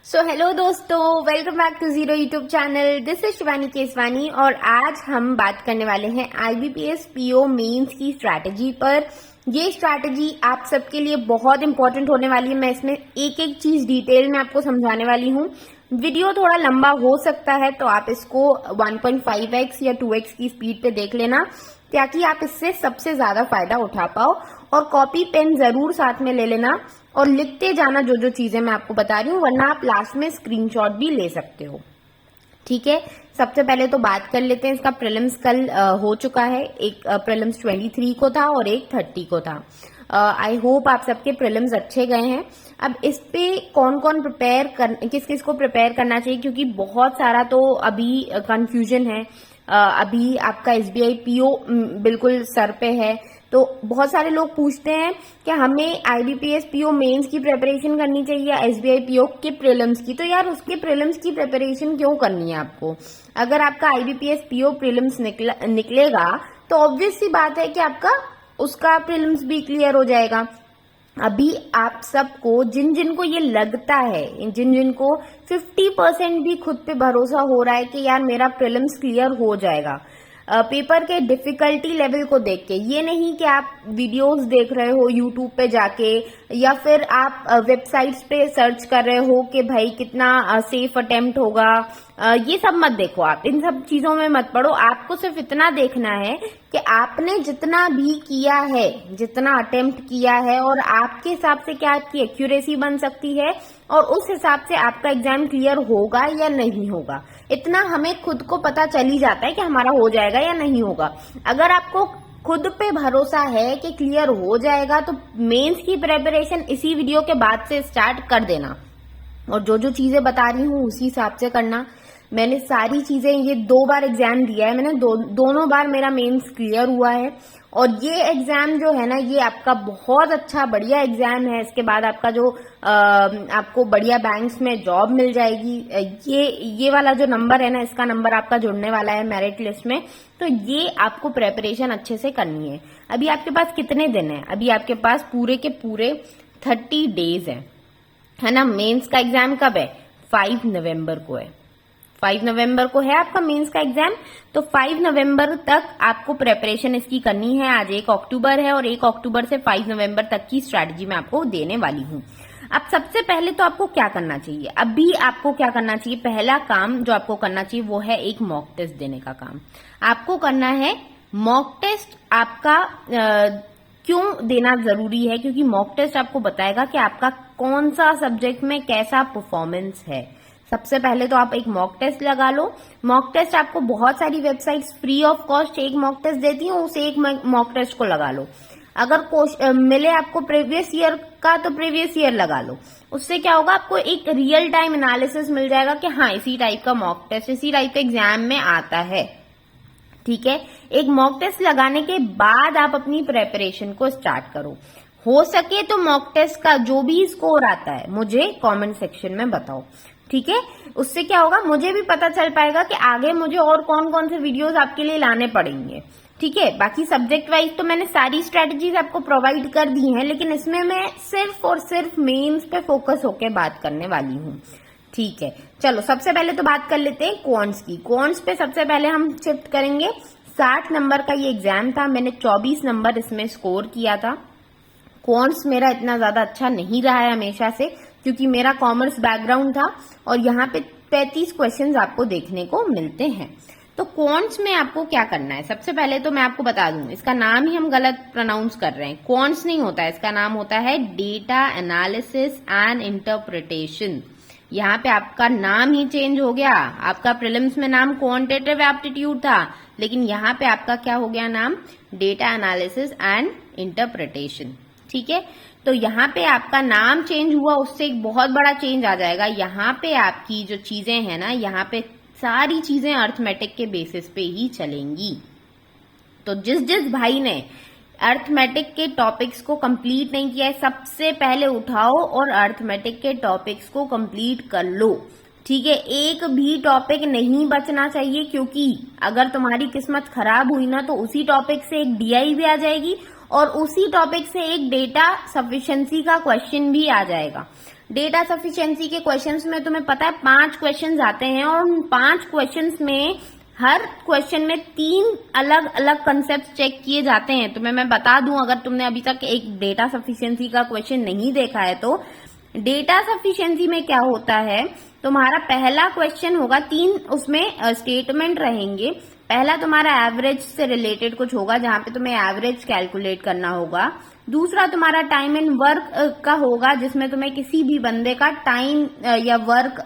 सो hello दोस्तों, welcome back to zero YouTube channel. This is Shivani Keswani और आज हम बात करने वाले हैं IBPS PO मेंस की स्ट्रैटेजी पर। ये स्ट्रैटेजी आप सबके लिए बहुत इंपॉर्टेंट होने वाली है। मैं इसमें एक एक चीज डिटेल में आपको समझाने वाली हूँ। वीडियो थोड़ा लंबा हो सकता है तो आप इसको 1.5x या 2x की स्पीड पे देख लेना ताकि आप इससे सबसे ज्यादा फायदा उठा पाओ। और कॉपी पेन जरूर साथ में ले लेना और लिखते जाना जो जो चीजें मैं आपको बता रही हूँ, वरना आप लास्ट में स्क्रीनशॉट भी ले सकते हो। ठीक है, सबसे पहले तो बात कर लेते हैं। इसका प्रीलिम्स कल हो चुका है। एक प्रीलिम्स 23 को था और एक 30 को था। आई होप आप सबके प्रीलिम्स अच्छे गए हैं। अब इस पे कौन कौन किस किस को प्रिपेयर करना चाहिए, क्योंकि बहुत सारा तो अभी कंफ्यूजन है। अभी आपका SBI PO बिल्कुल सर पे है, तो बहुत सारे लोग पूछते हैं कि हमें IBPS PO मेंस की प्रिपरेशन करनी चाहिए या SBI PO के प्रीलिम्स की। तो यार उसके प्रीलिम्स की प्रिपरेशन क्यों करनी है आपको? अगर आपका IBPS PO प्रीलिम्स निकलेगा तो ऑब्वियस सी बात है कि आपका उसका प्रीलिम्स भी क्लियर हो जाएगा। अभी आप सबको जिन जिन को ये लगता है, जिन जिन को 50% भी खुद पे भरोसा हो रहा है कि यार मेरा प्रीलिम्स क्लियर हो जाएगा, पेपर के डिफिकल्टी लेवल को देख के, ये नहीं कि आप वीडियोस देख रहे हो यूट्यूब पे जाके या फिर आप वेबसाइट्स पे सर्च कर रहे हो कि भाई कितना सेफ अटेम्प्ट होगा, ये सब मत देखो। आप इन सब चीजों में मत पड़ो। आपको सिर्फ इतना देखना है कि आपने जितना भी किया है, जितना अटेम्प्ट किया है और आपके हिसाब से क्या आपकी एक्यूरेसी बन सकती है और उस हिसाब से आपका एग्जाम क्लियर होगा या नहीं होगा। इतना हमें खुद को पता चल ही जाता है कि हमारा हो जाएगा या नहीं होगा। अगर आपको खुद पे भरोसा है कि क्लियर हो जाएगा तो मेंस की प्रिपरेशन इसी वीडियो के बाद से स्टार्ट कर देना और जो जो चीजें बता रही हूँ उसी हिसाब से करना। मैंने सारी चीजें, ये 2 बार एग्जाम दिया है मैंने, दोनों बार मेरा मेंस क्लियर हुआ है। और ये एग्जाम जो है ना, ये आपका बहुत अच्छा बढ़िया एग्जाम है। इसके बाद आपका जो आपको बढ़िया बैंक्स में जॉब मिल जाएगी। ये वाला जो नंबर है ना, इसका नंबर आपका जुड़ने वाला है मेरिट लिस्ट में। तो ये आपको प्रेपरेशन अच्छे से करनी है। अभी आपके पास कितने दिन है? अभी आपके पास पूरे के पूरे 30 डेज है ना। मेंस का एग्जाम कब है? 5 नवंबर को है। 5 नवंबर को है आपका मेंस का एग्जाम। तो 5 नवंबर तक आपको प्रेपरेशन इसकी करनी है। आज 1 अक्टूबर है और 1 अक्टूबर से 5 नवंबर तक की स्ट्रैटेजी मैं आपको देने वाली हूँ। अब सबसे पहले तो आपको क्या करना चाहिए? अभी आपको क्या करना चाहिए? पहला काम जो आपको करना चाहिए वो है एक मॉक टेस्ट देने का काम। आपको करना है मॉक टेस्ट। आपका क्यों देना जरूरी है? क्योंकि मॉक टेस्ट आपको बताएगा कि आपका कौन सा सब्जेक्ट में कैसा परफॉर्मेंस है। सबसे पहले तो आप एक मॉक टेस्ट लगा लो। मॉक टेस्ट आपको बहुत सारी वेबसाइट्स फ्री ऑफ कॉस्ट एक मॉक टेस्ट देती हैं, उस एक मॉक टेस्ट को लगा लो। अगर मिले आपको प्रीवियस ईयर का तो प्रीवियस ईयर लगा लो। उससे क्या होगा, आपको एक रियल टाइम एनालिसिस मिल जाएगा कि हाँ इसी टाइप का मॉक टेस्ट इसी टाइप के एग्जाम में आता है। ठीक है, एक मॉक टेस्ट लगाने के बाद आप अपनी प्रेपरेशन को स्टार्ट करो। हो सके तो मॉक टेस्ट का जो भी स्कोर आता है मुझे कमेंट सेक्शन में बताओ। ठीक है, उससे क्या होगा, मुझे भी पता चल पाएगा कि आगे मुझे और कौन कौन से वीडियोस आपके लिए लाने पड़ेंगे। ठीक है, बाकी सब्जेक्ट वाइज तो मैंने सारी स्ट्रेटजीज आपको प्रोवाइड कर दी हैं, लेकिन इसमें मैं सिर्फ और सिर्फ मेंस पे फोकस होकर बात करने वाली हूँ। ठीक है, चलो सबसे पहले तो बात कर लेते हैं क्वांट्स की। क्वांट्स पे सबसे पहले हम शिफ्ट करेंगे। 60 नंबर का ये एग्जाम था, मैंने 24 नंबर इसमें स्कोर किया था। क्वांट्स मेरा इतना ज्यादा अच्छा नहीं रहा है हमेशा से, क्योंकि मेरा कॉमर्स बैकग्राउंड था और यहाँ पे 35 क्वेश्चंस आपको देखने को मिलते हैं। तो क्वांट्स में आपको क्या करना है? सबसे पहले तो मैं आपको बता दूं, इसका नाम ही हम गलत प्रोनाउंस कर रहे हैं। क्वांट्स नहीं होता है, इसका नाम होता है डेटा एनालिसिस एंड इंटरप्रिटेशन। यहाँ पे आपका नाम ही चेंज हो गया। आपका प्रीलिम्स में नाम क्वांटिटेटिव एप्टीट्यूड था, लेकिन यहाँ पे आपका क्या हो गया नाम? Data analysis and interpretation. ठीक है, तो यहाँ पे आपका नाम चेंज हुआ, उससे एक बहुत बड़ा चेंज आ जाएगा। यहाँ पे आपकी जो चीजें हैं ना, यहाँ पे सारी चीजें अर्थमेटिक के बेसिस पे ही चलेंगी। तो जिस जिस भाई ने अर्थमेटिक के टॉपिक्स को कंप्लीट नहीं किया है, सबसे पहले उठाओ और अर्थमेटिक के टॉपिक्स को कंप्लीट कर लो। ठीक है, एक भी टॉपिक नहीं बचना चाहिए, क्योंकि अगर तुम्हारी किस्मत खराब हुई ना तो उसी टॉपिक से एक DI भी आ जाएगी और उसी टॉपिक से एक डेटा सफिशिएंसी का क्वेश्चन भी आ जाएगा। डेटा सफिशिएंसी के क्वेश्चंस में तुम्हें पता है 5 क्वेश्चंस आते हैं और उन 5 क्वेश्चंस में हर क्वेश्चन में 3 अलग अलग कंसेप्ट चेक किए जाते हैं। तुम्हें मैं बता दूं, अगर तुमने अभी तक एक डेटा सफिशिएंसी का क्वेश्चन नहीं देखा है तो डेटा सफिशिएंसी में क्या होता है, तुम्हारा पहला क्वेश्चन होगा, 3 उसमें स्टेटमेंट रहेंगे। पहला तुम्हारा एवरेज से रिलेटेड कुछ होगा जहां पे तुम्हें एवरेज कैलकुलेट करना होगा। दूसरा तुम्हारा टाइम एंड वर्क का होगा जिसमें तुम्हें किसी भी बंदे का टाइम या वर्क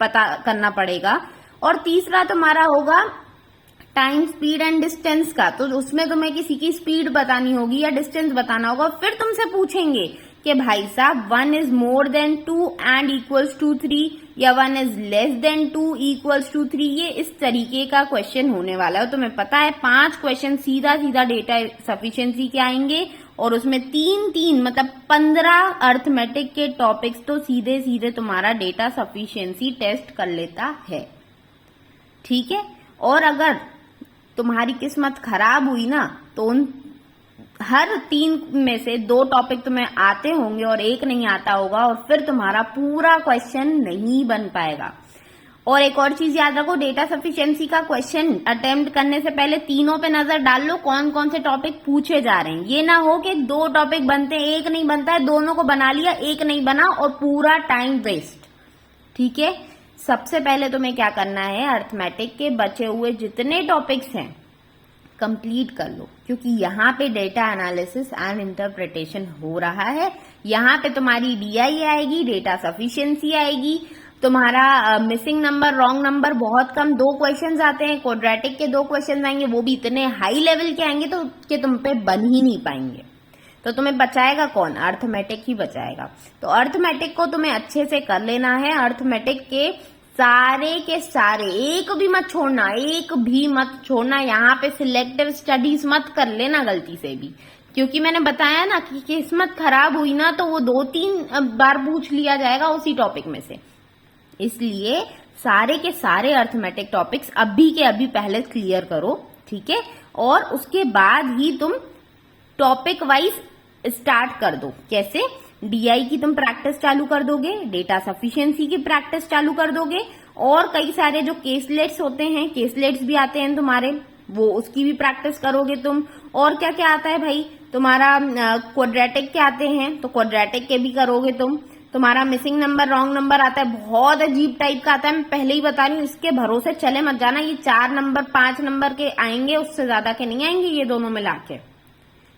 पता करना पड़ेगा। और तीसरा तुम्हारा होगा टाइम, स्पीड एंड डिस्टेंस का, तो उसमें तुम्हें किसी की स्पीड बतानी होगी या डिस्टेंस बताना होगा। फिर तुमसे पूछेंगे कि भाई साहब 1 is more than 2 and equals to 3 या 1 is less than 2 equals to 3। ये इस तरीके का क्वेश्चन होने वाला है। तुम्हें पता है 5 क्वेश्चन सीधा सीधा डेटा सफिशिएंसी के आएंगे और उसमें 3 मतलब 15 अर्थमेटिक के टॉपिक्स तो सीधे सीधे तुम्हारा डेटा सफिशिएंसी टेस्ट कर लेता है। ठीक है, और अगर तुम्हारी किस्मत खराब हुई ना तो उन हर 3 में से 2 टॉपिक तुम्हें आते होंगे और 1 नहीं आता होगा और फिर तुम्हारा पूरा क्वेश्चन नहीं बन पाएगा। और एक और चीज याद रखो, डेटा सफिशिएंसी का क्वेश्चन अटेम्प्ट करने से पहले तीनों पे नजर डाल लो कौन कौन से टॉपिक पूछे जा रहे हैं। ये ना हो कि 2 टॉपिक बनते हैं, 1 नहीं बनता है, दोनों को बना लिया, 1 नहीं बना और पूरा टाइम वेस्ट। ठीक है, सबसे पहले तुम्हें क्या करना है, अर्थमेटिक के बचे हुए जितने टॉपिक्स हैं कंप्लीट कर लो, क्योंकि यहाँ पे डेटा एनालिसिस एंड इंटरप्रिटेशन हो रहा है। यहाँ पे तुम्हारी डीआई आएगी, डेटा सफिशिएंसी आएगी, तुम्हारा मिसिंग नंबर, रॉन्ग नंबर बहुत कम 2 क्वेश्चंस आते हैं, क्वाड्रेटिक के 2 क्वेश्चंस आएंगे, वो भी इतने हाई लेवल के आएंगे तो कि तुम पे बन ही नहीं पाएंगे। तो तुम्हें बचाएगा कौन, अर्थमेटिक ही बचाएगा। तो अर्थमेटिक को तुम्हें अच्छे से कर लेना है। अर्थमेटिक के सारे एक भी मत छोड़ना, एक भी मत छोड़ना। यहाँ पे सिलेक्टिव स्टडीज मत कर लेना गलती से भी, क्योंकि मैंने बताया ना कि किस्मत खराब हुई ना तो वो 2-3 बार पूछ लिया जाएगा उसी टॉपिक में से। इसलिए सारे के सारे अर्थमेटिक टॉपिक्स अभी के अभी पहले क्लियर करो। ठीक है, और उसके बाद ही तुम टॉपिक वाइज स्टार्ट कर दो। कैसे, डीआई की तुम प्रैक्टिस चालू कर दोगे, डेटा सफिशिएंसी की प्रैक्टिस चालू कर दोगे, और कई सारे जो केसलेट्स होते हैं, केसलेट्स भी आते हैं तुम्हारे, वो उसकी भी प्रैक्टिस करोगे तुम। और क्या क्या आता है भाई, तुम्हारा क्वाड्रेटिक के आते हैं तो क्वाड्रेटिक के भी करोगे तुम। तुम्हारा मिसिंग नंबर, रॉन्ग नंबर आता है, बहुत अजीब टाइप का आता है, मैं पहले ही बता रही हूँ, इसके भरोसे चले मत जाना। ये 4 नंबर 5 नंबर के आएंगे, उससे ज्यादा के नहीं आएंगे ये दोनों मिला के।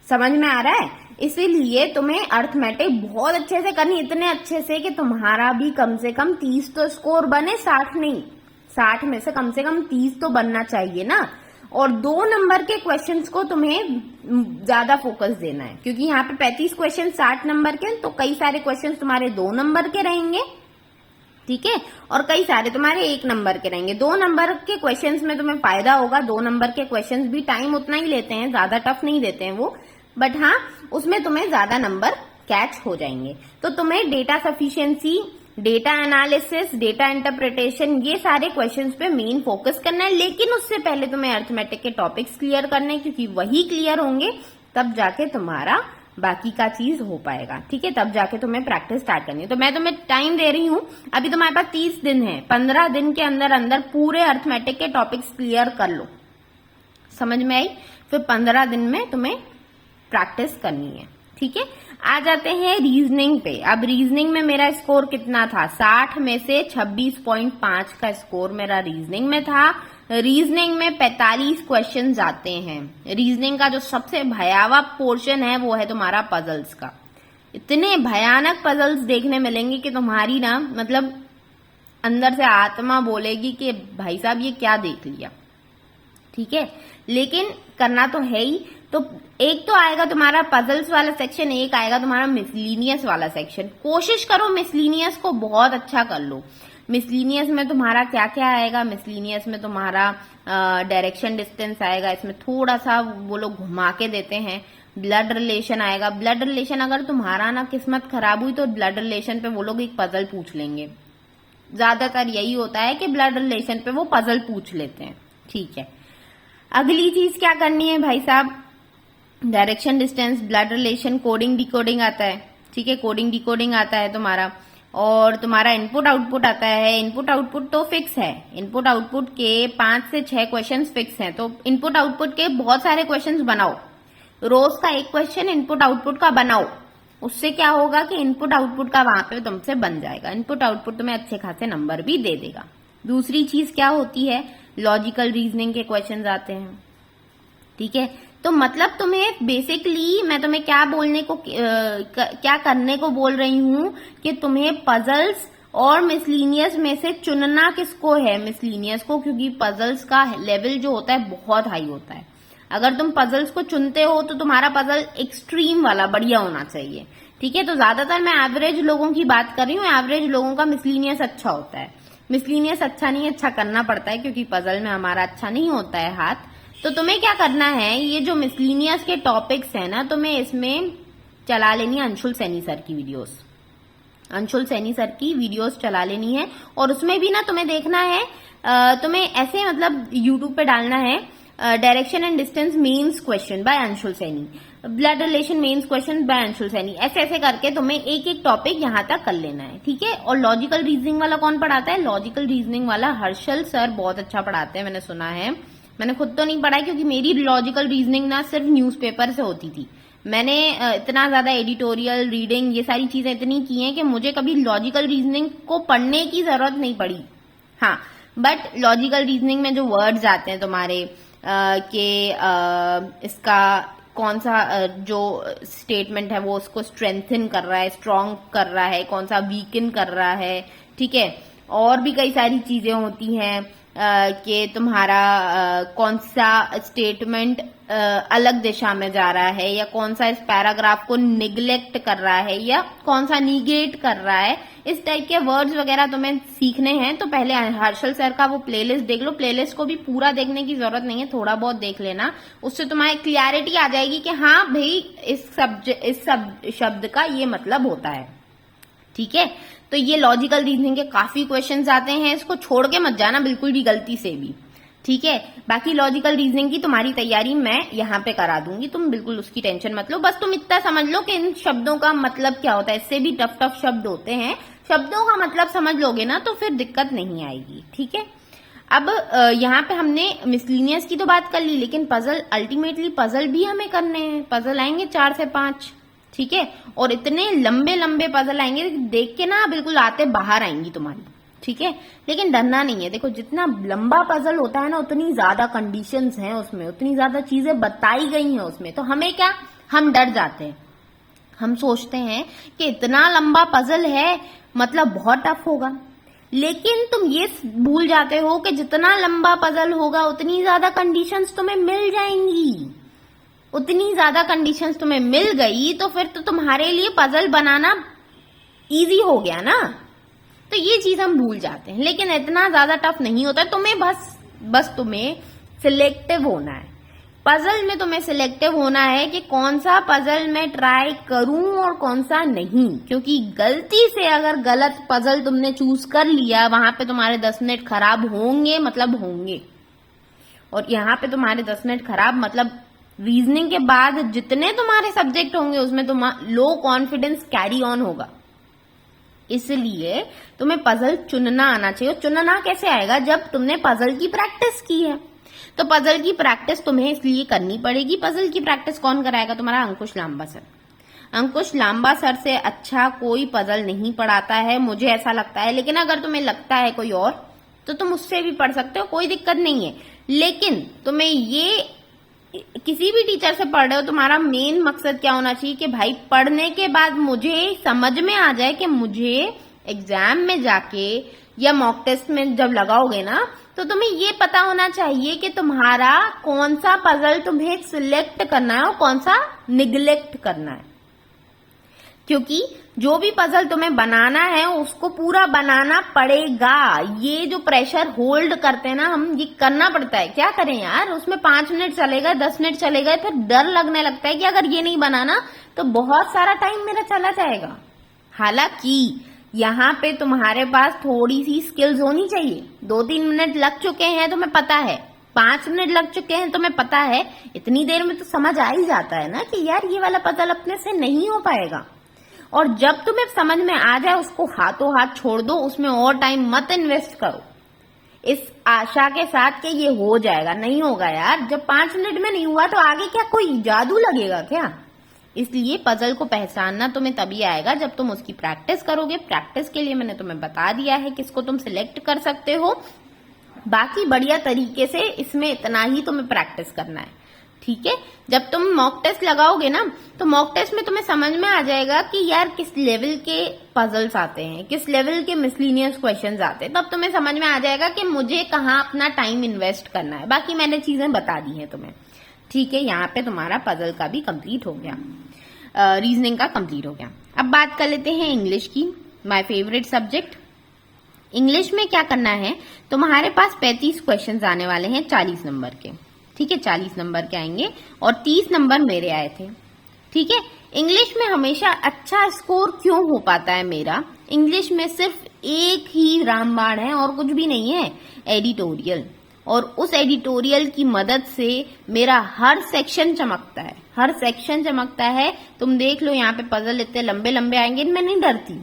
समझ में आ रहा है? इसीलिए तुम्हें अर्थमेटिक बहुत अच्छे से करनी, इतने अच्छे से कि तुम्हारा भी कम से कम 30 तो स्कोर बने, 60 नहीं, 60 में से कम 30 तो बनना चाहिए ना। और 2 नंबर के क्वेश्चंस को तुम्हें ज्यादा फोकस देना है, क्योंकि यहाँ पे 35 क्वेश्चन 60 नंबर के, तो कई सारे क्वेश्चंस तुम्हारे 2 नंबर के रहेंगे। ठीक है, और कई सारे तुम्हारे 1 नंबर के रहेंगे। 2 नंबर के क्वेश्चंस में तुम्हें फायदा होगा, 2 नंबर के क्वेश्चंस भी टाइम उतना ही लेते हैं, ज्यादा टफ नहीं देते हैं वो, बट हाँ उसमें तुम्हें ज्यादा नंबर कैच हो जाएंगे। तो तुम्हें data sufficiency, data analysis, data interpretation, ये सारे क्वेश्चंस पे मेन फोकस करना है। लेकिन उससे पहले तुम्हें अर्थमेटिक के टॉपिक्स क्लियर करने हैं, क्योंकि वही क्लियर होंगे तब जाके तुम्हारा बाकी का चीज हो पाएगा। ठीक है, तब जाके तुम्हें प्रैक्टिस स्टार्ट करनी है। तो मैं तुम्हें टाइम दे रही हूँ, अभी तुम्हारे पास 30 दिन है, 15 दिन के अंदर अंदर पूरे अर्थमेटिक के टॉपिक्स क्लियर कर लो। समझ में आई? फिर 15 दिन में तुम्हें प्रैक्टिस करनी है। ठीक है, आ जाते हैं रीजनिंग पे। अब रीजनिंग में मेरा स्कोर कितना था, 60 में से 26.5 का स्कोर मेरा रीजनिंग में था। रीजनिंग में 45 क्वेश्चंस आते हैं। रीजनिंग का जो सबसे भयावह पोर्शन है वो है तुम्हारा पजल्स का। इतने भयानक पजल्स देखने मिलेंगे कि तुम्हारी ना मतलब अंदर से आत्मा बोलेगी कि भाई साहब ये क्या देख लिया। ठीक है, लेकिन करना तो है ही। तो एक तो आएगा तुम्हारा पजल्स वाला सेक्शन, एक आएगा तुम्हारा मिसलीनियस वाला सेक्शन। कोशिश करो मिसलीनियस को बहुत अच्छा कर लो। मिसलीनियस में तुम्हारा क्या क्या आएगा, मिसलीनियस में तुम्हारा डायरेक्शन डिस्टेंस आएगा, इसमें थोड़ा सा वो लोग घुमा के देते हैं। ब्लड रिलेशन आएगा। ब्लड रिलेशन अगर तुम्हारा ना किस्मत खराब हुई तो ब्लड रिलेशन पे वो लोग एक पजल पूछ लेंगे। ज्यादातर यही होता है कि ब्लड रिलेशन पे वो पजल पूछ लेते हैं। ठीक है, अगली चीज क्या करनी है भाई साहब, direction distance, blood relation, coding decoding आता है। ठीक है, कोडिंग डिकोडिंग आता है तुम्हारा, और तुम्हारा इनपुट आउटपुट आता है। इनपुट आउटपुट तो फिक्स है, इनपुट आउटपुट के 5 से 6 क्वेश्चंस फिक्स हैं, तो इनपुट आउटपुट के बहुत सारे क्वेश्चंस बनाओ, रोज का एक क्वेश्चन इनपुट आउटपुट का बनाओ। उससे क्या होगा कि इनपुट आउटपुट का वहां पे तुमसे बन जाएगा, इनपुट आउटपुट तुम्हें अच्छे खासे नंबर भी दे देगा। दूसरी चीज क्या होती है, लॉजिकल रीजनिंग के क्वेश्चंस आते हैं, ठीक है। तो मतलब तुम्हें बेसिकली मैं तुम्हें क्या बोलने को क्या करने को बोल रही हूं कि तुम्हें पजल्स और मिसलीनियस में से चुनना किसको है, मिसलीनियस को, क्योंकि पजल्स का लेवल जो होता है बहुत हाई होता है। अगर तुम पजल्स को चुनते हो तो तुम्हारा पजल एक्सट्रीम वाला बढ़िया होना चाहिए, ठीक है। तो ज्यादातर मैं एवरेज लोगों की बात कर रही हूँ, एवरेज लोगों का मिसलीनियस अच्छा होता है। मिसलीनियस अच्छा नहीं, अच्छा करना पड़ता है क्योंकि पजल में हमारा अच्छा नहीं होता है हाथ। तो तुम्हें क्या करना है, ये जो मिसलीनियस के टॉपिक्स है ना, तुम्हें इसमें चला लेनी है अंशुल सैनी सर की वीडियोस, अंशुल सैनी सर की वीडियोस चला लेनी है। और उसमें भी ना तुम्हें देखना है, तुम्हें ऐसे मतलब यूट्यूब पे डालना है direction and distance mains question by Anshul Saini, blood relation mains question by Anshul Saini, ऐसे ऐसे करके तुम्हें एक एक टॉपिक यहां तक कर लेना है, ठीक है। और लॉजिकल रीजनिंग वाला कौन पढ़ाता है, लॉजिकल रीजनिंग वाला हर्षल सर बहुत अच्छा पढ़ाते हैं, मैंने सुना है। मैंने खुद तो नहीं पढ़ा क्योंकि मेरी लॉजिकल रीजनिंग ना सिर्फ न्यूज़पेपर से होती थी। मैंने इतना ज्यादा एडिटोरियल रीडिंग ये सारी चीजें इतनी की हैं कि मुझे कभी लॉजिकल रीजनिंग को पढ़ने की जरूरत नहीं पड़ी। हाँ, बट लॉजिकल रीजनिंग में जो वर्ड्स आते हैं तुम्हारे इसका कौन सा जो स्टेटमेंट है वो उसको स्ट्रेंथन कर रहा है, स्ट्रॉन्ग कर रहा है, कौन सा वीकन कर रहा है, ठीक है। और भी कई सारी चीजें होती हैं कि तुम्हारा कौन सा स्टेटमेंट अलग दिशा में जा रहा है, या कौन सा इस पैराग्राफ को निग्लेक्ट कर रहा है, या कौन सा निगेट कर रहा है। इस टाइप के वर्ड्स वगैरह तुम्हें सीखने हैं तो पहले हर्षल सर का वो प्लेलिस्ट देख लो। प्लेलिस्ट को भी पूरा देखने की जरूरत नहीं है, थोड़ा बहुत देख लेना, उससे तुम्हारी क्लियरिटी आ जाएगी कि हाँ भाई इस शब्द का ये मतलब होता है, ठीक है। तो ये लॉजिकल रीजनिंग के काफी क्वेश्चंस आते हैं, इसको छोड़ के मत जाना बिल्कुल भी गलती से भी, ठीक है। बाकी लॉजिकल रीजनिंग की तुम्हारी तैयारी मैं यहाँ पे करा दूंगी, तुम बिल्कुल उसकी टेंशन मत लो। बस तुम इतना समझ लो कि इन शब्दों का मतलब क्या होता है, इससे भी टफ टफ शब्द होते हैं, शब्दों का मतलब समझ लोगे ना तो फिर दिक्कत नहीं आएगी, ठीक है। अब यहाँ पे हमने मिसलीनियस की तो बात कर ली, लेकिन पजल, अल्टीमेटली पजल भी हमें करने हैं। पजल आएंगे 4 से 5, ठीक है। और इतने लंबे लंबे पजल आएंगे, देख के ना बिल्कुल आते बाहर आएंगी तुम्हारी, ठीक है। लेकिन डरना नहीं है, देखो जितना लंबा पजल होता है ना उतनी ज्यादा कंडीशंस हैं उसमें, उतनी ज्यादा चीजें बताई गई हैं उसमें। तो हमें क्या, हम डर जाते हैं, हम सोचते हैं कि इतना लंबा पजल है मतलब बहुत टफ होगा। लेकिन तुम ये भूल जाते हो कि जितना लंबा पजल होगा उतनी ज्यादा कंडीशंस तुम्हें मिल जाएंगी, उतनी ज्यादा कंडीशंस तुम्हें मिल गई तो फिर तो तुम्हारे लिए पजल बनाना इजी हो गया ना। तो ये चीज हम भूल जाते हैं, लेकिन इतना ज्यादा टफ नहीं होता। तुम्हें बस तुम्हें सिलेक्टिव होना है, पजल में तुम्हें सिलेक्टिव होना है कि कौन सा पजल मैं ट्राई करूं और कौन सा नहीं। क्योंकि गलती से अगर गलत पजल तुमने चूज कर लिया, वहां पे तुम्हारे 10 मिनट खराब होंगे, मतलब होंगे। और यहाँ पे तुम्हारे 10 मिनट खराब मतलब रीजनिंग के बाद जितने तुम्हारे सब्जेक्ट होंगे उसमें तुम्हारा लो कॉन्फिडेंस कैरी ऑन होगा। इसलिए तुम्हें पजल चुनना आना चाहिए। चुनना कैसे आएगा, जब तुमने पजल की प्रैक्टिस की है। तो पजल की प्रैक्टिस तुम्हें इसलिए करनी पड़ेगी। पजल की प्रैक्टिस कौन कराएगा, तुम्हारा अंकुश लांबा सर। अंकुश लांबा सर से अच्छा कोई पजल नहीं पढ़ाता है, मुझे ऐसा लगता है। लेकिन अगर तुम्हें लगता है कोई और तो तुम उससे भी पढ़ सकते हो, कोई दिक्कत नहीं है। लेकिन तुम्हें ये किसी भी टीचर से पढ़ रहे हो, तुम्हारा मेन मकसद क्या होना चाहिए कि भाई पढ़ने के बाद मुझे समझ में आ जाए कि मुझे एग्जाम में जाके या मॉक टेस्ट में जब लगाओगे ना तो तुम्हें ये पता होना चाहिए कि तुम्हारा कौन सा पजल तुम्हें सिलेक्ट करना है और कौन सा निगलेक्ट करना है। क्योंकि जो भी पजल तुम्हें बनाना है उसको पूरा बनाना पड़ेगा। ये जो प्रेशर होल्ड करते हैं ना हम, ये करना पड़ता है। क्या करें यार, उसमें 5 मिनट चले गए, 10 मिनट चले गए, फिर डर लगने लगता है कि अगर ये नहीं बनाना तो बहुत सारा टाइम मेरा चला जाएगा। हालांकि यहाँ पे तुम्हारे पास थोड़ी सी स्किल्स होनी चाहिए। 2-3 मिनट लग चुके हैं तुम्हें पता है, 5 मिनट लग चुके हैं तुम्हें पता है, इतनी देर में तो समझ आ ही जाता है ना कि यार ये वाला पजल अपने से नहीं हो पाएगा। और जब तुम्हें समझ में आ जाए उसको हाथों हाथ छोड़ दो, उसमें और टाइम मत इन्वेस्ट करो इस आशा के साथ कि ये हो जाएगा। नहीं होगा यार, जब 5 मिनट में नहीं हुआ तो आगे क्या कोई जादू लगेगा क्या? इसलिए पजल को पहचानना तुम्हें तभी आएगा जब तुम उसकी प्रैक्टिस करोगे। प्रैक्टिस के लिए मैंने तुम्हें बता दिया है किसको तुम सिलेक्ट कर सकते हो। बाकी बढ़िया तरीके से इसमें इतना ही तुम्हें प्रैक्टिस करना है, ठीक है। जब तुम मॉक टेस्ट लगाओगे ना तो मॉक टेस्ट में तुम्हें समझ में आ जाएगा कि यार किस लेवल के पजल्स आते हैं, किस लेवल के मिसलिनियस क्वेश्चंस आते हैं। तब तुम्हें समझ में आ जाएगा कि मुझे कहाँ अपना टाइम इन्वेस्ट करना है। बाकी मैंने चीजें बता दी हैं तुम्हें, ठीक है। यहाँ पे तुम्हारा पजल का भी कंप्लीट हो गया, रीजनिंग का कंप्लीट हो गया। अब बात कर लेते हैं इंग्लिश की, माय फेवरेट सब्जेक्ट। इंग्लिश में क्या करना है, तुम्हारे पास 35 क्वेश्चंस आने वाले हैं 40 नंबर के, ठीक है। 40 नंबर के आएंगे और 30 नंबर मेरे आए थे, ठीक है। इंग्लिश में हमेशा अच्छा स्कोर क्यों हो पाता है मेरा? इंग्लिश में सिर्फ एक ही रामबाण है और कुछ भी नहीं है, एडिटोरियल। और उस एडिटोरियल की मदद से मेरा हर सेक्शन चमकता है, हर सेक्शन चमकता है। तुम देख लो यहाँ पे पजल इतने लंबे लंबे आएंगे, मैं नहीं डरती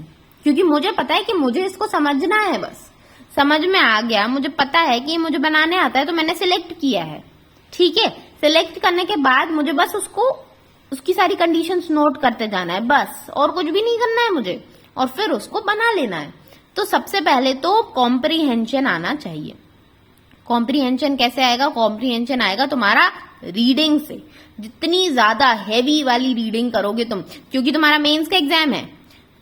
क्योंकि मुझे पता है कि मुझे इसको समझना है। बस समझ में आ गया, मुझे पता है कि मुझे बनाने आता है तो मैंने सिलेक्ट किया है, ठीक है। सिलेक्ट करने के बाद मुझे बस उसकी सारी कंडीशंस नोट करते जाना है बस, और कुछ भी नहीं करना है मुझे, और फिर उसको बना लेना है। तो सबसे पहले तो कॉम्प्रीहेंशन आना चाहिए। कॉम्प्रीहेंशन कैसे आएगा? कॉम्प्रीहेंशन आएगा तुम्हारा रीडिंग से। जितनी ज्यादा हैवी वाली रीडिंग करोगे तुम, क्योंकि तुम्हारा मेंस का एग्जाम है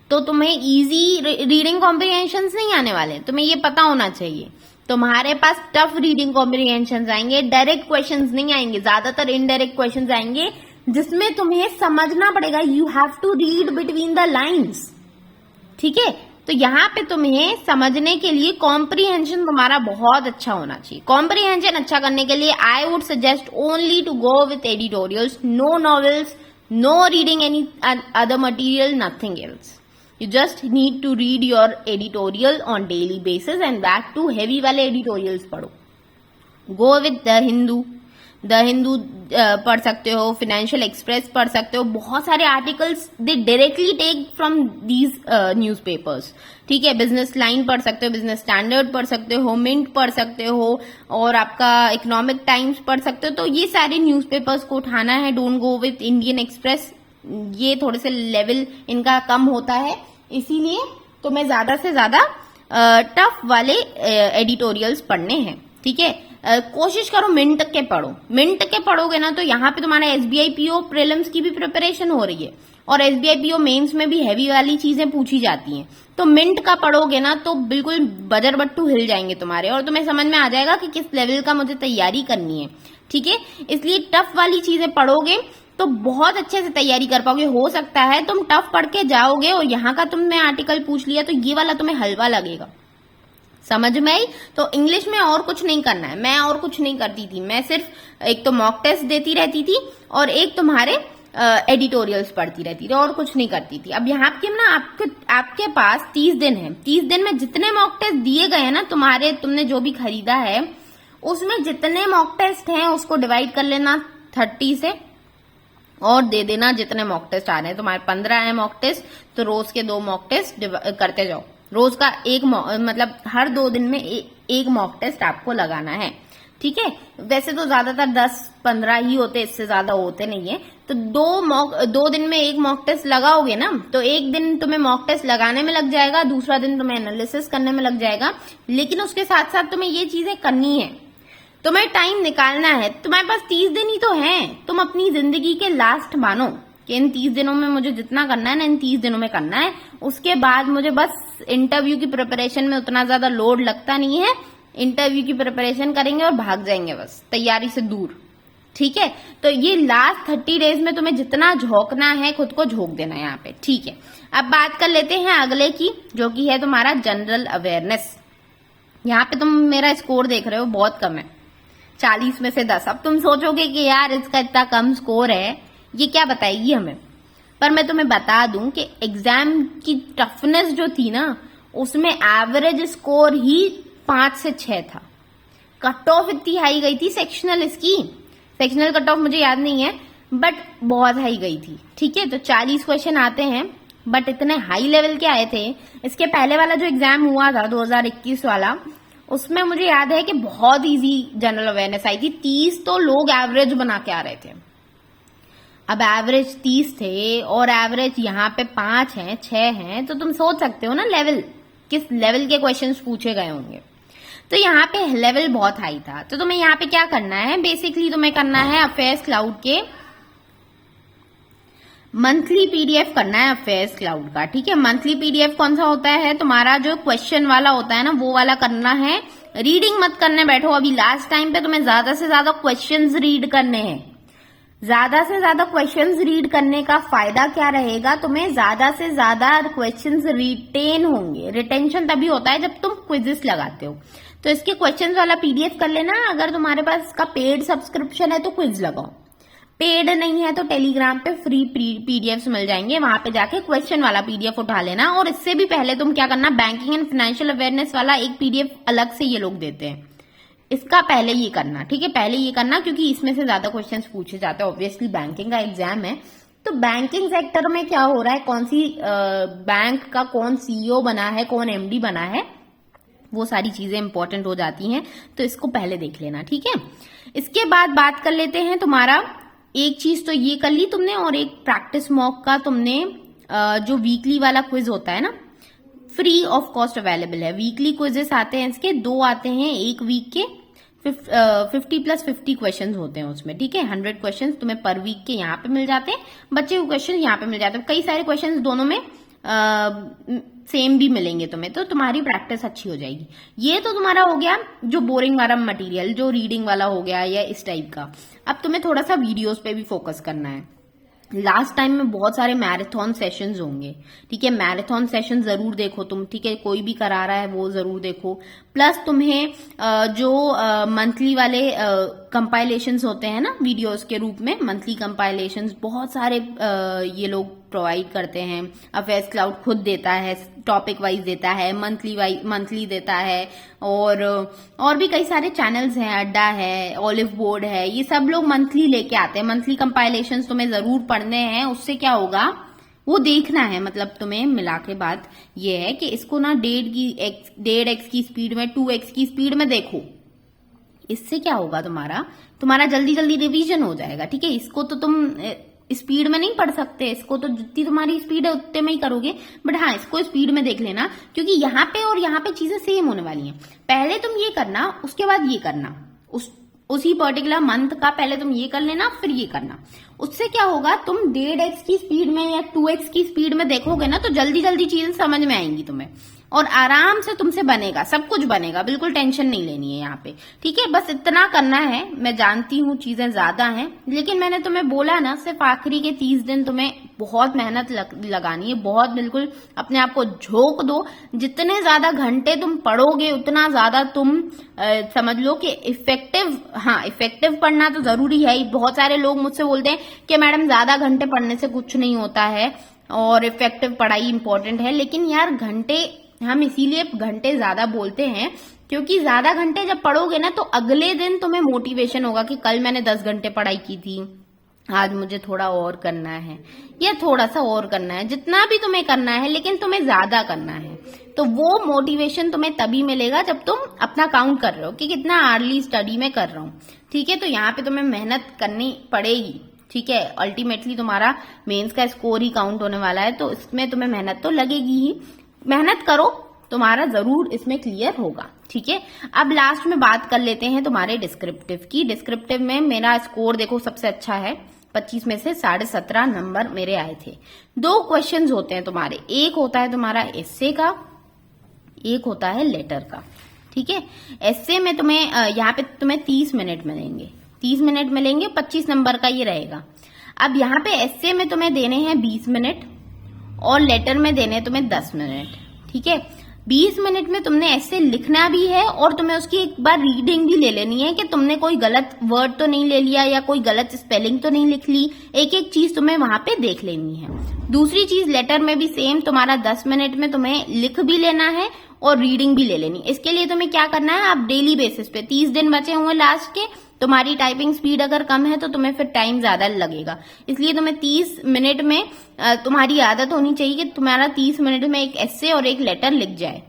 तो तुम्हें इजी रीडिंग कॉम्प्रीहेंशन नहीं आने वाले, तुम्हें ये पता होना चाहिए। तुम्हारे पास टफ रीडिंग कॉम्प्रीहेंशन आएंगे, डायरेक्ट क्वेश्चंस नहीं आएंगे, ज्यादातर इनडायरेक्ट क्वेश्चंस आएंगे जिसमें तुम्हें समझना पड़ेगा। You have to read between the lines, ठीक है। तो यहाँ पे तुम्हें समझने के लिए कॉम्प्रीहेंशन तुम्हारा बहुत अच्छा होना चाहिए। कॉम्प्रीहेंशन अच्छा करने के लिए I would suggest only to go with editorials, no novels, no reading any other material, nothing else. You just need to read your editorial on daily basis and that too heavy वाले editorials पढ़ो। Go with the Hindu पढ़ सकते हो, financial express पढ़ सकते हो। बहुत सारे articles they directly take from these newspapers, ठीक है। बिजनेस लाइन पढ़ सकते हो, बिजनेस स्टैंडर्ड पढ़ सकते हो, मिंट पढ़ सकते हो, और आपका इकोनॉमिक टाइम्स पढ़ सकते हो। तो ये सारे न्यूज़पेपर्स को उठाना है। Don't go with Indian express, ये थोड़े से लेवल इनका कम होता है, इसीलिए तुम्हें ज्यादा से ज्यादा टफ वाले एडिटोरियल्स पढ़ने हैं, ठीक है। कोशिश करो मिंट के पढ़ो। मिंट के पढ़ोगे ना तो यहाँ पे तुम्हारा एसबीआई पीओ प्रीलिम्स की भी प्रिपरेशन हो रही है और एसबीआई पीओ मेंस में भी हैवी वाली चीजें पूछी जाती हैं। तो मिंट का पढ़ोगे ना तो बिल्कुल बजर बट्टू हिल जाएंगे तुम्हारे, और तुम्हें समझ में आ जाएगा कि किस लेवल का मुझे तैयारी करनी है, ठीक है। इसलिए टफ वाली चीजें पढ़ोगे तो बहुत अच्छे से तैयारी कर पाओगे। हो सकता है तुम टफ पढ़ के जाओगे और यहाँ का तुमने आर्टिकल पूछ लिया तो ये वाला तुम्हें हलवा लगेगा। समझ में आई? तो इंग्लिश में और कुछ नहीं करना है। मैं और कुछ नहीं करती थी, मैं सिर्फ एक तो मॉक टेस्ट देती रहती थी और एक तुम्हारे एडिटोरियल्स पढ़ती रहती थी, और कुछ नहीं करती थी। अब यहाँ की ना आपके पास 30 दिन है। 30 दिन में जितने मॉक टेस्ट दिए गए हैं ना, तुमने जो भी खरीदा है उसमें जितने मॉक टेस्ट हैं उसको डिवाइड कर लेना 30 से और दे देना जितने मॉक टेस्ट आ रहे हैं। तुम्हारे 15 है मॉक टेस्ट, तो रोज के 2 मॉक टेस्ट करते जाओ। रोज का एक मतलब हर 2 दिन में एक मॉक टेस्ट आपको लगाना है, ठीक है। वैसे तो ज्यादातर 10-15 ही होते, इससे ज्यादा होते नहीं है। तो 2 दिन में एक मॉक टेस्ट लगाओगे ना तो एक दिन तुम्हें मॉक टेस्ट लगाने में लग जाएगा, दूसरा दिन तुम्हें एनालिसिस करने में लग जाएगा। लेकिन उसके साथ साथ तुम्हें ये चीजें करनी है, तुम्हें टाइम निकालना है। तुम्हारे पास 30 दिन ही तो हैं। तुम अपनी जिंदगी के लास्ट मानो कि इन 30 दिनों में मुझे जितना करना है ना इन 30 दिनों में करना है। उसके बाद मुझे बस इंटरव्यू की प्रिपरेशन में उतना ज्यादा लोड लगता नहीं है। इंटरव्यू की प्रिपरेशन करेंगे और भाग जाएंगे बस तैयारी से दूर, ठीक है। तो ये लास्ट 30 डेज में तुम्हें जितना झोंकना है खुद को झोंक देना है यहाँ पे, ठीक है। अब बात कर लेते हैं अगले की, जो कि है तुम्हारा जनरल अवेयरनेस। यहाँ पे तुम मेरा स्कोर देख रहे हो, बहुत कम है, 40 में से 10। अब तुम सोचोगे कि यार इसका इतना कम स्कोर है, ये क्या बताएगी हमें। पर मैं तुम्हें बता दूं कि एग्जाम की टफनेस जो थी ना उसमें एवरेज स्कोर ही 5 से 6 था। कट ऑफ इतनी हाई गई थी सेक्शनल, इसकी सेक्शनल कट ऑफ मुझे याद नहीं है बट बहुत हाई गई थी, ठीक है। तो 40 क्वेश्चन आते हैं, बट इतने हाई लेवल के आए थे। इसके पहले वाला जो एग्जाम हुआ था 2021 वाला, उसमें मुझे याद है कि बहुत इजी जनरल अवेयरनेस आई थी। 30 तो लोग एवरेज बना के आ रहे थे। अब एवरेज 30 थे और एवरेज यहाँ पे 5 हैं, 6 हैं, तो तुम सोच सकते हो ना लेवल, किस लेवल के क्वेश्चंस पूछे गए होंगे। तो यहाँ पे लेवल बहुत हाई था। तो तुम्हें यहाँ पे क्या करना है, बेसिकली तुम्हें करना है अफेयर्स क्लाउड के मंथली पीडीएफ करना है अफेयर्स क्लाउड का। ठीक है, मंथली पीडीएफ कौन सा होता है, तुम्हारा जो क्वेश्चन वाला होता है ना, वो वाला करना है। रीडिंग मत करने बैठो अभी, लास्ट टाइम पे तुम्हें ज्यादा से ज्यादा क्वेश्चंस रीड करने हैं। ज्यादा से ज्यादा क्वेश्चंस रीड करने का फायदा क्या रहेगा, तुम्हें ज्यादा से ज्यादा क्वेश्चंस रिटेन होंगे। रिटेंशन तभी होता है जब तुम क्विजेस लगाते हो। तो इसके क्वेश्चंस वाला पीडीएफ कर लेना। अगर तुम्हारे पास इसका पेड सब्सक्रिप्शन है तो क्विज लगाओ, पेड नहीं है तो टेलीग्राम पे फ्री पीडीएफ मिल जाएंगे, वहां पे जाके क्वेश्चन वाला पीडीएफ उठा लेना। और इससे भी पहले तुम क्या करना, बैंकिंग एंड फाइनेंशियल अवेयरनेस वाला एक पीडीएफ अलग से ये लोग देते हैं, इसका पहले ये करना। ठीक है, पहले ये करना, क्योंकि इसमें से ज्यादा क्वेश्चंस पूछे जाते हैं। ऑब्वियसली बैंकिंग का एग्जाम है, तो बैंकिंग सेक्टर में क्या हो रहा है, कौन सी बैंक का कौन सीईओ बना है, कौन एमडी बना है, वो सारी चीजें इंपॉर्टेंट हो जाती हैं। तो इसको पहले देख लेना। ठीक है, इसके बाद बात कर लेते हैं, तुम्हारा एक चीज तो ये कर ली तुमने, और एक प्रैक्टिस मॉक का तुमने जो वीकली वाला क्विज होता है ना, फ्री ऑफ कॉस्ट अवेलेबल है। वीकली क्विजेस आते हैं, इसके 2 आते हैं एक वीक के, 50+50 क्वेश्चन होते हैं उसमें। ठीक है, 100 क्वेश्चन तुम्हें पर वीक के यहाँ पे मिल जाते हैं, बच्चे को क्वेश्चन यहाँ पे मिल जाते हैं। कई सारे क्वेश्चन दोनों में सेम भी मिलेंगे तुम्हें, तो तुम्हारी प्रैक्टिस अच्छी हो जाएगी। ये तो तुम्हारा हो गया जो बोरिंग वाला मटेरियल, जो रीडिंग वाला हो गया या इस टाइप का। अब तुम्हें थोड़ा सा वीडियोस पे भी फोकस करना है। लास्ट टाइम में बहुत सारे मैराथन सेशंस होंगे। ठीक है, मैराथन सेशन जरूर देखो तुम। ठीक है, कोई भी करा रहा है वो जरूर देखो। प्लस तुम्हें जो मंथली वाले कंपाइलेशंस होते हैं ना वीडियोस के रूप में, मंथली कंपाइलेशंस बहुत सारे ये लोग प्रोवाइड करते हैं। अफेयर्स क्लाउड खुद देता है, टॉपिक वाइज देता है, मंथली देता है, और भी कई सारे चैनल्स हैं, अड्डा है, ऑलिव बोर्ड है, ये सब लोग मंथली लेके आते हैं। मंथली कंपाइलेशंस तुम्हें जरूर पढ़ने हैं। उससे क्या होगा वो देखना है, मतलब तुम्हें मिला के बात ये है कि इसको ना 1.5x की स्पीड में, 2x की स्पीड में देखो। इससे क्या होगा, तुम्हारा जल्दी जल्दी रिवीजन हो जाएगा। ठीक है, इसको तो तुम स्पीड में नहीं पढ़ सकते, इसको तो जितनी तुम्हारी स्पीड है उतने में ही करोगे, बट हाँ इसको स्पीड में देख लेना, क्योंकि यहाँ पे और यहाँ पे चीजें सेम होने वाली हैं। पहले तुम ये करना, उसके बाद ये करना, उसी पर्टिकुलर मंथ का पहले तुम ये कर लेना, फिर ये करना। उससे क्या होगा, तुम 1.5x की स्पीड में या 2x की स्पीड में देखोगे ना, तो जल्दी जल्दी चीजें समझ में आएंगी तुम्हें, और आराम से तुमसे बनेगा, सब कुछ बनेगा। बिल्कुल टेंशन नहीं लेनी है यहाँ पे। ठीक है, बस इतना करना है। मैं जानती हूँ चीजें ज्यादा हैं, लेकिन मैंने तुम्हें बोला ना, सिर्फ आखिरी के 30 दिन तुम्हें बहुत मेहनत लगानी है। बहुत बिल्कुल अपने आप को झोंक दो। जितने ज्यादा घंटे तुम पढ़ोगे उतना ज्यादा तुम समझ लो कि इफेक्टिव पढ़ना तो जरूरी है ही। बहुत सारे लोग मुझसे बोलते हैं कि मैडम ज्यादा घंटे पढ़ने से कुछ नहीं होता है और इफेक्टिव पढ़ाई इंपॉर्टेंट है, लेकिन यार घंटे हम इसीलिए घंटे ज्यादा बोलते हैं, क्योंकि ज्यादा घंटे जब पढ़ोगे ना तो अगले दिन तुम्हें मोटिवेशन होगा कि कल मैंने 10 घंटे पढ़ाई की थी, आज मुझे थोड़ा और करना है या थोड़ा सा और करना है। जितना भी तुम्हें करना है, लेकिन तुम्हें ज्यादा करना है, तो वो मोटिवेशन तुम्हें तभी मिलेगा जब तुम अपना काउंट कर रहे हो कि कितना अर्ली स्टडी में कर रहा हूँ। ठीक है, तो यहाँ पे तुम्हें मेहनत करनी पड़ेगी। ठीक है, अल्टीमेटली तुम्हारा मेंस का स्कोर ही काउंट होने वाला है, तो इसमें तुम्हें मेहनत तो लगेगी ही। मेहनत करो, तुम्हारा जरूर इसमें क्लियर होगा। ठीक है, अब लास्ट में बात कर लेते हैं तुम्हारे डिस्क्रिप्टिव की। डिस्क्रिप्टिव में मेरा स्कोर देखो सबसे अच्छा है, 25 में से 17.5 नंबर मेरे आए थे। 2 क्वेश्चंस होते हैं तुम्हारे, एक होता है तुम्हारा एस्से का, एक होता है लेटर का। ठीक है, एस्से में तुम्हें यहाँ पे तुम्हें 30 मिनट मिलेंगे, 30 मिनट मिलेंगे, 25 नंबर का ये रहेगा। अब यहाँ पे एस्से में तुम्हें देने हैं 20 मिनट और लेटर में देने हैं तुम्हें 10 मिनट। ठीक है, 20 मिनट में तुमने ऐसे लिखना भी है और तुम्हें उसकी एक बार रीडिंग भी ले लेनी है कि तुमने कोई गलत वर्ड तो नहीं ले लिया या कोई गलत स्पेलिंग तो नहीं लिख ली। एक एक चीज तुम्हें वहां पे देख लेनी है। दूसरी चीज लेटर में भी सेम, तुम्हारा 10 मिनट में तुम्हें लिख भी लेना है और रीडिंग भी ले लेनी। इसके लिए तुम्हें क्या करना है, आप डेली बेसिस पे 30 दिन बचे हुए लास्ट के, तुम्हारी टाइपिंग स्पीड अगर कम है तो तुम्हें फिर टाइम ज्यादा लगेगा, इसलिए तुम्हें 30 मिनट में तुम्हारी आदत होनी चाहिए कि तुम्हारा 30 मिनट में एक एस्से और एक लेटर लिख जाए।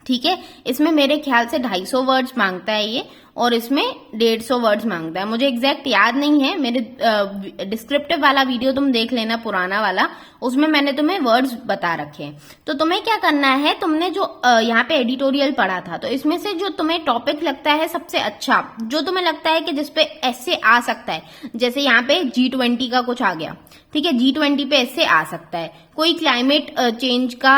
ठीक है, इसमें मेरे ख्याल से 250 वर्ड्स मांगता है ये, और इसमें 150 वर्ड्स मांगता है। मुझे एग्जैक्ट याद नहीं है, मेरे डिस्क्रिप्टिव वाला वीडियो तुम देख लेना, पुराना वाला, उसमें मैंने तुम्हें वर्ड्स बता रखे हैं। तो तुम्हें क्या करना है, तुमने जो यहाँ पे एडिटोरियल पढ़ा था, तो इसमें से जो तुम्हें टॉपिक लगता है सबसे अच्छा, जो तुम्हें लगता है कि जिसपे ऐसे आ सकता है, जैसे यहाँ पे G20 का कुछ आ गया, ठीक है, G20 पे ऐसे आ सकता है, कोई क्लाइमेट चेंज का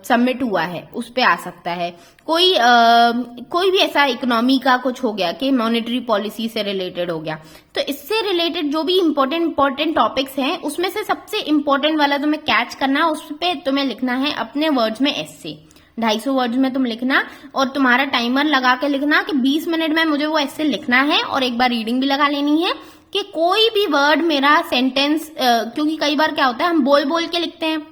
समिट हुआ है उस पे आ सकता है, कोई भी ऐसा इकोनॉमी का कुछ हो गया कि मॉनेटरी पॉलिसी से रिलेटेड हो गया। तो इससे रिलेटेड जो भी इंपॉर्टेंट टॉपिक्स हैं उसमें से सबसे इंपॉर्टेंट वाला तुम्हें कैच करना, उस पे तुम्हें लिखना है अपने वर्ड्स में ऐसे 250 वर्ड्स में तुम लिखना, और तुम्हारा टाइमर लगा के लिखना कि 20 मिनट में मुझे वो ऐसे लिखना है, और एक बार रीडिंग भी लगा लेनी है कि कोई भी वर्ड मेरा सेंटेंस, क्योंकि कई बार क्या होता है हम बोल बोल के लिखते हैं,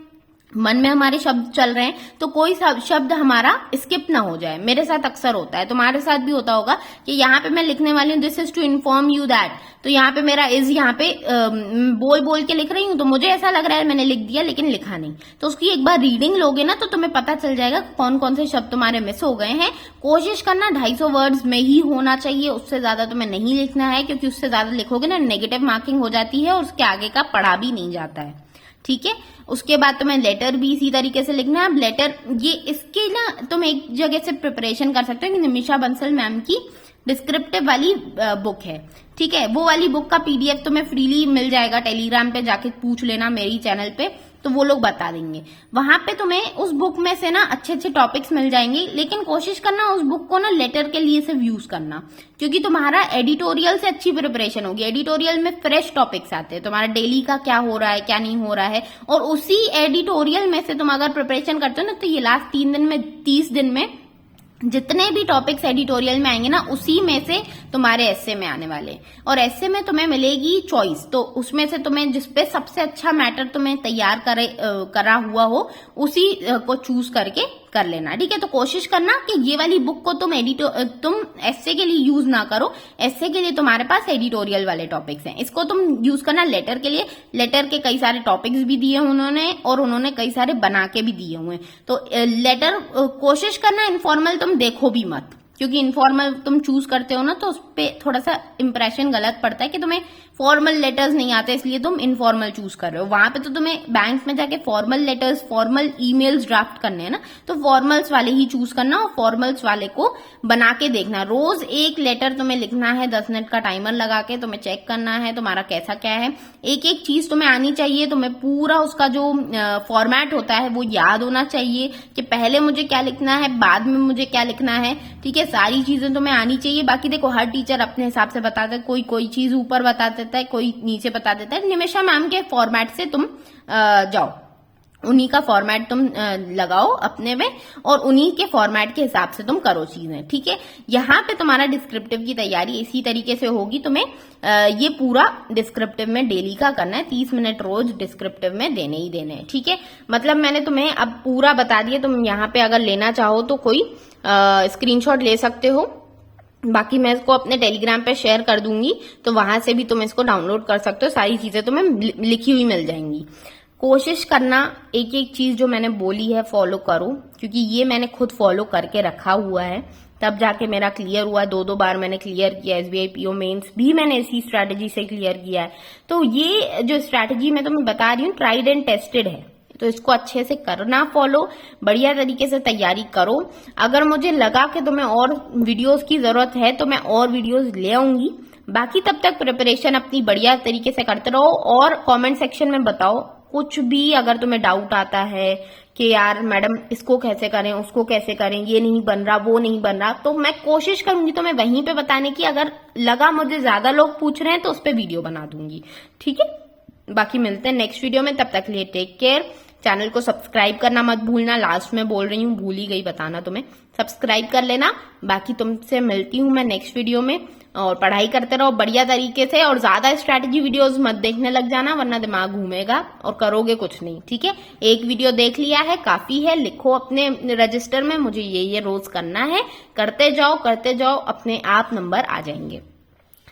मन में हमारे शब्द चल रहे हैं, तो कोई शब्द हमारा स्किप ना हो जाए। मेरे साथ अक्सर होता है, तुम्हारे साथ भी होता होगा कि यहाँ पे मैं लिखने वाली हूँ this is to inform you that, तो यहाँ पे मेरा इज यहाँ पे बोल बोल के लिख रही हूँ, तो मुझे ऐसा लग रहा है मैंने लिख दिया लेकिन लिखा नहीं। तो उसकी एक बार रीडिंग लोगे ना तो तुम्हें पता चल जाएगा कौन कौन से शब्द तुम्हारे मिस हो गए हैं। कोशिश करना 250 वर्ड्स में ही होना चाहिए, उससे ज्यादा तुम्हें नहीं लिखना है, क्योंकि उससे ज्यादा लिखोगे ना नेगेटिव मार्किंग हो जाती है और उसके आगे का पढ़ा भी नहीं जाता है। ठीक है, उसके बाद तुम्हें लेटर भी इसी तरीके से लिखना है। अब लेटर ये इसके ना तुम एक जगह से प्रिपरेशन कर सकते हो कि निमिषा बंसल मैम की डिस्क्रिप्टिव वाली बुक है, ठीक है, वो वाली बुक का PDF तुम्हें फ्रीली मिल जाएगा, टेलीग्राम पे जाके पूछ लेना मेरी चैनल पे, तो वो लोग बता देंगे। वहां पे तुम्हें उस बुक में से ना अच्छे अच्छे टॉपिक्स मिल जाएंगे, लेकिन कोशिश करना उस बुक को ना लेटर के लिए सिर्फ यूज करना, क्योंकि तुम्हारा एडिटोरियल से अच्छी प्रिपरेशन होगी। एडिटोरियल में फ्रेश टॉपिक्स आते हैं, तुम्हारा डेली का क्या हो रहा है क्या नहीं हो रहा है, और उसी एडिटोरियल में से तुम अगर प्रिपरेशन करते हो ना, तो ये लास्ट 3 दिन में 30 दिन में जितने भी टॉपिक्स एडिटोरियल में आएंगे ना, उसी में से तुम्हारे एस्से में आने वाले, और एस्से में तुम्हें मिलेगी चॉइस, तो उसमें से तुम्हें जिसपे सबसे अच्छा मैटर तुम्हें तैयार करा हुआ हो उसी को चूज करके कर लेना। ठीक है, तो कोशिश करना कि ये वाली बुक को तुम एस्से के लिए यूज ना करो, एस्से के लिए तुम्हारे पास एडिटोरियल वाले टॉपिक्स हैं, इसको तुम यूज करना लेटर के लिए। लेटर के कई सारे टॉपिक्स भी दिए उन्होंने, और उन्होंने कई सारे बना के भी दिए हुए हैं। तो लेटर कोशिश करना इनफॉर्मल तुम देखो भी मत, क्योंकि इनफॉर्मल तुम चूज करते हो ना, तो उस पर थोड़ा सा इंप्रेशन गलत पड़ता है कि तुम्हें फॉर्मल लेटर्स नहीं आते, इसलिए तुम इनफॉर्मल चूज कर रहे हो। वहां पे तो तुम्हें बैंक में जाके formal letters, formal emails draft करने हैं ना, तो फॉर्मल्स वाले ही चूज करना, और फॉर्मल्स वाले को बना के देखना। रोज एक लेटर तुम्हें लिखना है, 10 मिनट का टाइमर लगा के तुम्हें चेक करना है तुम्हारा कैसा क्या है। एक एक चीज तुम्हें आनी चाहिए, तुम्हें पूरा उसका जो फॉर्मेट होता है वो याद होना चाहिए कि पहले मुझे क्या लिखना है, बाद में मुझे क्या लिखना है। ठीक है, सारी चीजें तुम्हें आनी चाहिए। बाकी देखो, हर टीचर अपने हिसाब से बताता है, कोई चीज ऊपर बता देता है, कोई नीचे बता देता है। निमिषा मैम के फॉर्मेट से तुम जाओ, उन्हीं का फॉर्मेट तुम लगाओ अपने में, और उन्हीं के फॉर्मेट के हिसाब से तुम करो चीजें। ठीक है, यहाँ पे तुम्हारा डिस्क्रिप्टिव की तैयारी इसी तरीके से होगी। तुम्हें ये पूरा डिस्क्रिप्टिव में डेली का करना है, 30 मिनट रोज डिस्क्रिप्टिव में देने ही देने हैं। ठीक है, मतलब मैंने तुम्हें अब पूरा बता दिया। तुम यहाँ पे अगर लेना चाहो तो कोई स्क्रीनशॉट ले सकते हो, बाकी मैं इसको अपने टेलीग्राम पे शेयर कर दूंगी, तो वहां से भी तुम इसको डाउनलोड कर सकते हो। सारी चीजें तुम्हें लिखी हुई मिल जाएंगी। कोशिश करना एक एक चीज जो मैंने बोली है फॉलो करो, क्योंकि ये मैंने खुद फॉलो करके रखा हुआ है, तब जाके मेरा क्लियर हुआ। 2 बार मैंने क्लियर किया। SBI PO मेंस भी मैंने इसी स्ट्रैटेजी से क्लियर किया है। तो ये जो स्ट्रैटेजी मैं तुम्हें बता रही हूँ ट्राइड एंड टेस्टेड है, तो इसको अच्छे से करना फॉलो, बढ़िया तरीके से तैयारी करो। अगर मुझे लगा कि तुम्हें और वीडियोस की जरूरत है तो मैं और वीडियोस ले आऊंगी। बाकी तब तक प्रिपरेशन अपनी बढ़िया तरीके से करते रहो, और कमेंट सेक्शन में बताओ कुछ भी अगर तुम्हें डाउट आता है कि यार मैडम इसको कैसे करें, उसको कैसे करें, ये नहीं बन रहा, वो नहीं बन रहा, तो मैं कोशिश करूंगी तुम्हें वहीं पे बताने की। अगर लगा मुझे ज्यादा लोग पूछ रहे हैं तो उस पर वीडियो बना दूंगी। ठीक है, बाकी मिलते हैं नेक्स्ट वीडियो में, तब तक लिए टेक केयर, चैनल को सब्सक्राइब करना मत भूलना, लास्ट में बोल रही हूँ, भूल ही गई बताना तुम्हें, सब्सक्राइब कर लेना। बाकी तुमसे मिलती हूँ मैं नेक्स्ट वीडियो में, और पढ़ाई करते रहो बढ़िया तरीके से, और ज्यादा स्ट्रैटेजी वीडियोस मत देखने लग जाना वरना दिमाग घूमेगा और करोगे कुछ नहीं, ठीक है। एक वीडियो देख लिया है, काफी है, लिखो अपने रजिस्टर में मुझे ये रोज करना है, करते जाओ, अपने आप नंबर आ जाएंगे,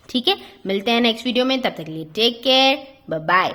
ठीक है। मिलते हैं नेक्स्ट वीडियो में, तब तक के लिए टेक केयर, बाय बाय।